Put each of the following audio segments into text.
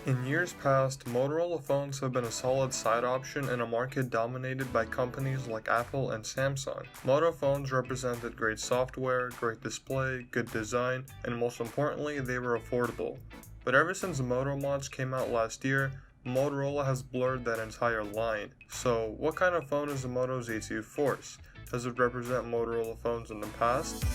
In years past, Motorola phones have been a solid side option in a market dominated by companies like Apple and Samsung. Moto phones represented great software, great display, good design, and most importantly, they were affordable. But ever since MotoMods came out last year, Motorola has blurred that entire line. So, what kind of phone is the Moto Z2 Force? Does it represent Motorola phones in the past?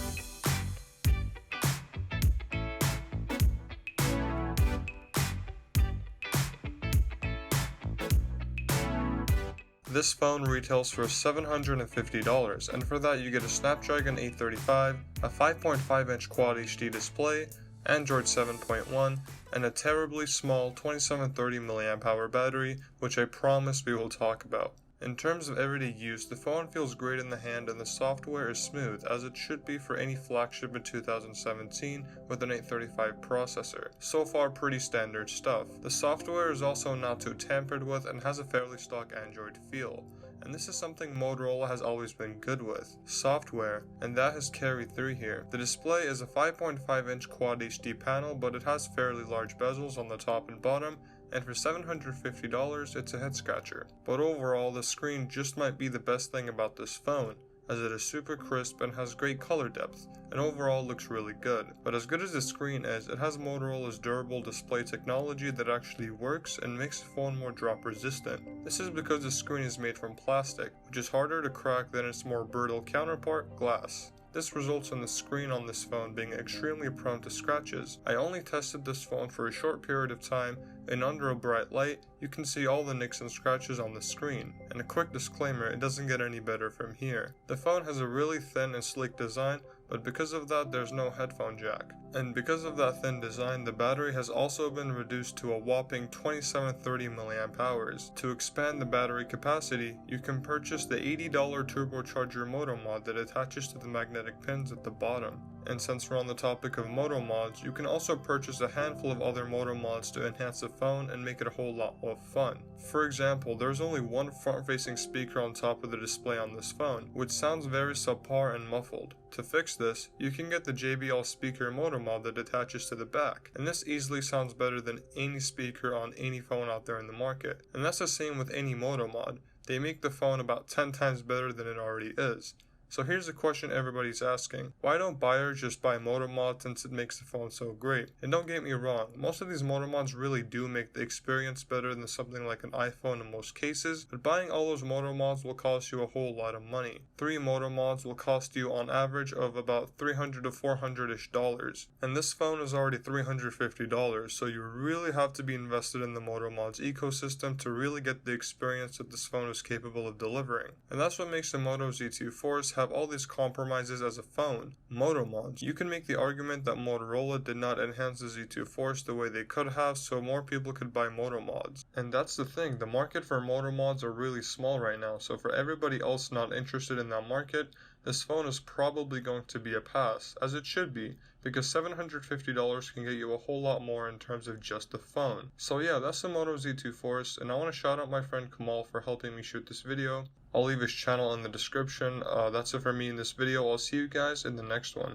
This phone retails for $750, and for that you get a Snapdragon 835, a 5.5-inch Quad HD display, Android 7.1, and a terribly small 2730 mAh battery, which I promise we will talk about. In terms of everyday use, the phone feels great in the hand and the software is smooth, as it should be for any flagship in 2017 with an 835 processor. So far pretty standard stuff. The software is also not too tampered with and has a fairly stock Android feel. And this is something Motorola has always been good with, software, and that has carried through here. The display is a 5.5-inch Quad HD panel, but it has fairly large bezels on the top and bottom, and for $750 it's a head scratcher. But overall, the screen just might be the best thing about this phone, as it is super crisp and has great color depth, and overall looks really good. But as good as the screen is, it has Motorola's durable display technology that actually works and makes the phone more drop resistant. This is because the screen is made from plastic, which is harder to crack than its more brittle counterpart, glass. This results in the screen on this phone being extremely prone to scratches. I only tested this phone for a short period of time, and under a bright light, you can see all the nicks and scratches on the screen. And a quick disclaimer, it doesn't get any better from here. The phone has a really thin and sleek design, but because of that there's no headphone jack. And because of that thin design, the battery has also been reduced to a whopping 2730 mAh. To expand the battery capacity, you can purchase the $80 turbocharger MotoMod that attaches to the magnetic pins at the bottom. And since we're on the topic of MotoMods, you can also purchase a handful of other MotoMods to enhance the phone and make it a whole lot more fun. For example, there's only one front-facing speaker on top of the display on this phone, which sounds very subpar and muffled. To fix this, you can get the JBL speaker MotoMod that attaches to the back, and this easily sounds better than any speaker on any phone out there in the market. And that's the same with any MotoMod. They make the phone about 10 times better than it already is. So here's the question everybody's asking. Why don't buyers just buy MotoMods since it makes the phone so great? And don't get me wrong, most of these MotoMods really do make the experience better than something like an iPhone in most cases, but buying all those MotoMods will cost you a whole lot of money. 3 MotoMods will cost you on average of about $300 to $400-ish. And this phone is already $350, so you really have to be invested in the MotoMods ecosystem to really get the experience that this phone is capable of delivering. And that's what makes the Moto Z2 Force have all these compromises as a phone. MotoMods. You can make the argument that Motorola did not enhance the Z2 Force the way they could have, so more people could buy MotoMods. And that's the thing, the market for MotoMods are really small right now, so for everybody else not interested in that market, this phone is probably going to be a pass, as it should be, because $750 can get you a whole lot more in terms of just the phone. So yeah, that's the Moto Z2 Force, and I want to shout out my friend Kamal for helping me shoot this video. I'll leave his channel in the description. That's it for me in this video. I'll see you guys in the next one.